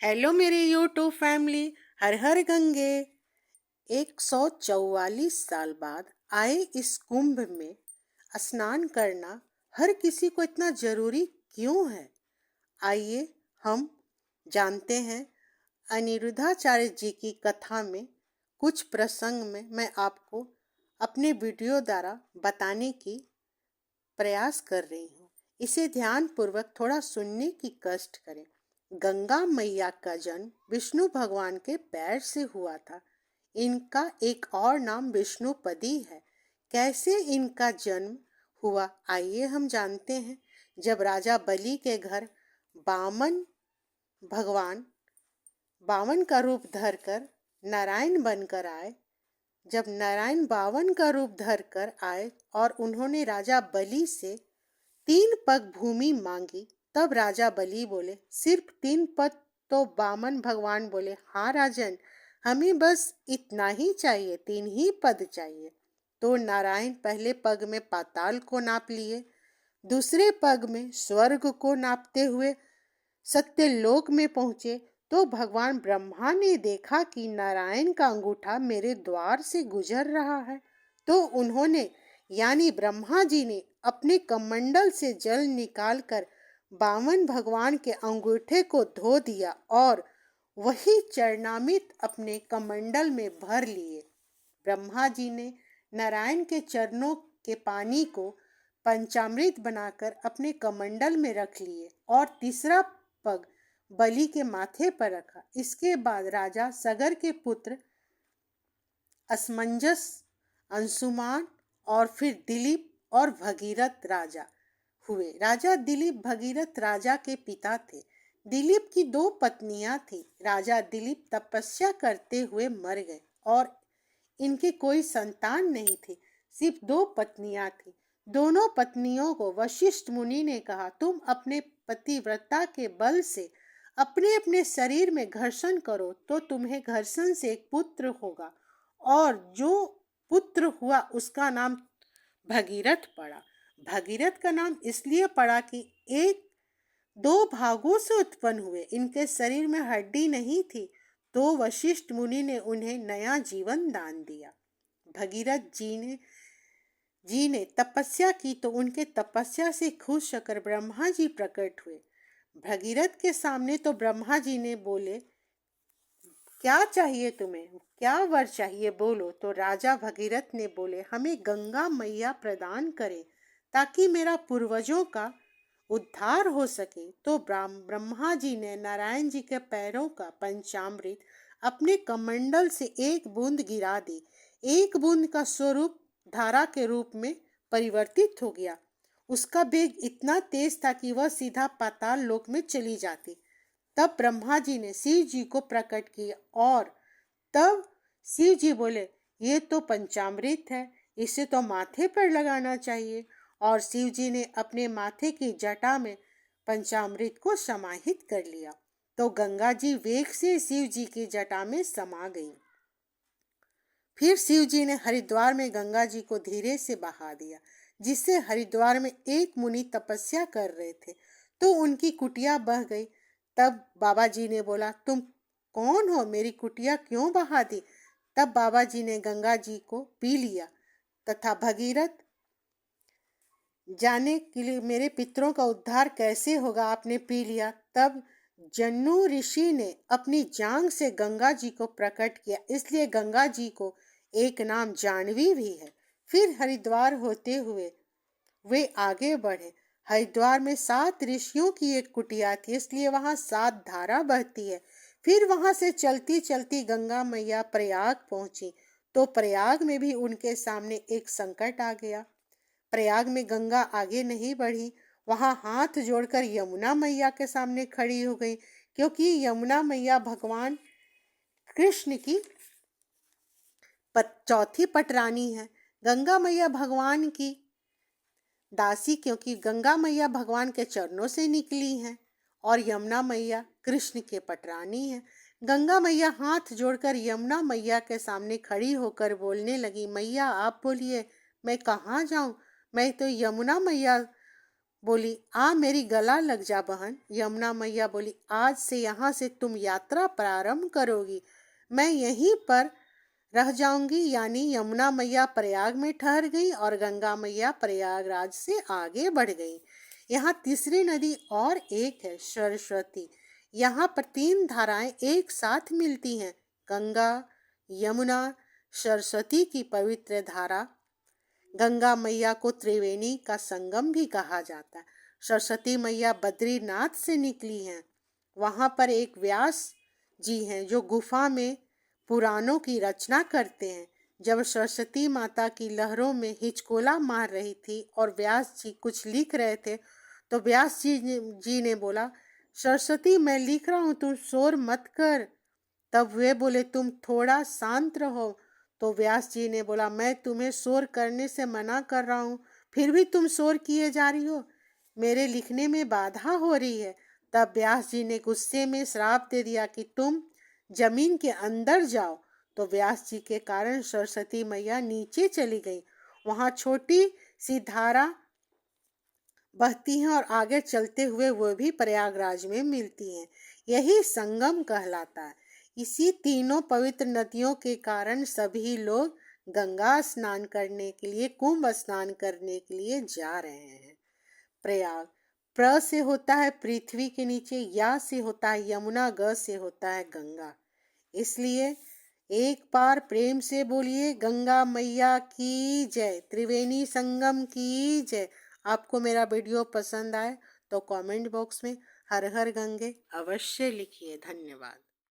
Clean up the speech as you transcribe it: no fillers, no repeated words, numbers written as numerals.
Hello मेरी YouTube family. हर हर गंगे। 144 साल बाद आए इस कुंभ में स्नान करना हर किसी को इतना जरूरी क्यों है? आइए हम जानते हैं। अनिरुद्धाचार्य जी की कथा में कुछ प्रसंग में मैं आपको अपने वीडियो द्वारा बताने की प्रयास कर रही हूँ। इसे ध्यान पूर्वक थोड़ा सुनने की कष्ट करें। गंगा मैया का जन्म विष्णु भगवान के पैर से हुआ था। इनका एक और नाम विष्णुपदी है। कैसे इनका जन्म हुआ, आइए हम जानते हैं। जब राजा बलि के घर बामन भगवान बावन का रूप धरकर नारायण बनकर आए, जब नारायण बावन का रूप धरकर आए और उन्होंने राजा बलि से 3 पग भूमि मांगी, तब राजा बलि बोले, सिर्फ 3 पग? तो बामन भगवान बोले, हाँ राजन, हमें बस इतना ही चाहिए, 3 ही पद चाहिए। तो नारायण पहले पग में पाताल को नाप लिए, दूसरे पग में स्वर्ग को नापते हुए सत्यलोक में पहुंचे। तो भगवान ब्रह्मा ने देखा कि नारायण का अंगूठा मेरे द्वार से गुजर रहा है। तो उन्होंने यानी ब्रह्मा जी ने अपने कमंडल से जल निकालकर बामन भगवान के अंगूठे को धो दिया और वही चरणामृत अपने कमंडल में भर लिए। ब्रह्मा जी ने नारायण के चरणों के पानी को पंचामृत बनाकर अपने कमंडल में रख लिए और तीसरा पग बलि के माथे पर रखा। इसके बाद राजा सगर के पुत्र असमंजस, अंशुमान और फिर दिलीप और भगीरथ राजा हुए। राजा दिलीप भगीरथ राजा के पिता थे। दिलीप की 2 पत्नियां थी। राजा दिलीप तपस्या करते हुए मर गए और इनकी कोई संतान नहीं थी, सिर्फ 2 पत्नियां थी। दोनों पत्नियों को वशिष्ठ मुनि ने कहा, तुम अपने पतिव्रता के बल से अपने अपने शरीर में घर्षण करो तो तुम्हें घर्षण से एक पुत्र होगा, और जो पुत्र हुआ उसका नाम भगीरथ पड़ा। भगीरथ का नाम इसलिए पड़ा कि एक 2 भागों से उत्पन्न हुए। इनके शरीर में हड्डी नहीं थी, तो वशिष्ठ मुनि ने उन्हें नया जीवन दान दिया। भगीरथ जी ने तपस्या की तो उनके तपस्या से खुश होकर ब्रह्मा जी प्रकट हुए। भगीरथ के सामने तो ब्रह्मा जी ने बोले, क्या चाहिए तुम्हें, क्या वर चाहिए, बोलो। तो राजा भगीरथ ने बोले, हमें गंगा मैया प्रदान करे ताकि मेरा पूर्वजों का उद्धार हो सके। तो ब्रह्मा जी ने नारायण जी के पैरों का पंचामृत अपने कमंडल से एक बूंद गिरा दी। एक बूंद का स्वरूप धारा के रूप में परिवर्तित हो गया। उसका वेग इतना तेज था कि वह सीधा पाताल लोक में चली जाती। तब ब्रह्मा जी ने शिव जी को प्रकट किया और तब शिव जी बोले, ये तो पंचामृत है, इसे तो माथे पर लगाना चाहिए। और शिव जी ने अपने माथे की जटा में पंचामृत को समाहित कर लिया। तो गंगा जी वेग से शिव जी की जटा में समा गई। फिर शिव जी ने हरिद्वार में गंगा जी को धीरे से बहा दिया, जिससे हरिद्वार में एक मुनि तपस्या कर रहे थे तो उनकी कुटिया बह गई। तब बाबा जी ने बोला, तुम कौन हो, मेरी कुटिया क्यों बहा दी? तब बाबा जी ने गंगा जी को पी लिया तथा भगीरथ, जाने के लिए मेरे पितरों का उद्धार कैसे होगा, आपने पी लिया। तब जन्नू ऋषि ने अपनी जांग से गंगा जी को प्रकट किया, इसलिए गंगा जी को एक नाम जानवी भी है। फिर हरिद्वार होते हुए वे आगे बढ़े। हरिद्वार में 7 ऋषियों की एक कुटिया थी, इसलिए वहां 7 धारा बहती है। फिर वहां से चलती चलती गंगा मैया प्रयाग पहुंची। तो प्रयाग में भी उनके सामने एक संकट आ गया। प्रयाग में गंगा आगे नहीं बढ़ी, वहां हाथ जोड़कर यमुना मैया के सामने खड़ी हो गई, क्योंकि यमुना मैया भगवान कृष्ण की चौथी पटरानी है। गंगा मैया भगवान की दासी, क्योंकि गंगा मैया भगवान के चरणों से निकली हैं और यमुना मैया कृष्ण के पटरानी है। गंगा मैया हाथ जोड़कर यमुना मैया के सामने खड़ी होकर बोलने लगी, मैया आप बोलिए, मैं कहाँ जाऊं, मैं तो यमुना मैया बोली, आ मेरी गला लग जा बहन। यमुना मैया बोली, आज से यहाँ से तुम यात्रा प्रारंभ करोगी, मैं यहीं पर रह जाऊंगी। यानी यमुना मैया प्रयाग में ठहर गई और गंगा मैया प्रयागराज से आगे बढ़ गई। यहाँ तीसरी नदी और एक है, सरस्वती। यहाँ पर तीन धाराएं एक साथ मिलती हैं, गंगा, यमुना, सरस्वती की पवित्र धारा। गंगा मैया को त्रिवेणी का संगम भी कहा जाता है। सरस्वती मैया बद्रीनाथ से निकली हैं। वहाँ पर एक व्यास जी हैं जो गुफा में पुराणों की रचना करते हैं। जब सरस्वती माता की लहरों में हिचकोला मार रही थी और व्यास जी कुछ लिख रहे थे, तो व्यास जी ने बोला, सरस्वती मैं लिख रहा हूँ, तुम शोर मत कर। तब वे बोले, तुम थोड़ा शांत रहो। तो व्यास जी ने बोला, मैं तुम्हें शोर करने से मना कर रहा हूँ, फिर भी तुम शोर किए जा रही हो, मेरे लिखने में बाधा हो रही है। तब व्यास जी ने गुस्से में श्राप दे दिया कि तुम जमीन के अंदर जाओ। तो व्यास जी के कारण सरस्वती मैया नीचे चली गई। वहाँ छोटी सी धारा बहती हैं और आगे चलते हुए वो भी प्रयागराज में मिलती हैं। यही संगम कहलाता है। इसी तीनों पवित्र नदियों के कारण सभी लोग गंगा स्नान करने के लिए, कुंभ स्नान करने के लिए जा रहे हैं। प्रयाग, प्र से होता है पृथ्वी के नीचे, या से होता है यमुना, ग से होता है गंगा। इसलिए एक बार प्रेम से बोलिए, गंगा मैया की जय, त्रिवेणी संगम की जय। आपको मेरा वीडियो पसंद आए तो कमेंट बॉक्स में हर हर गंगे अवश्य लिखिए। धन्यवाद।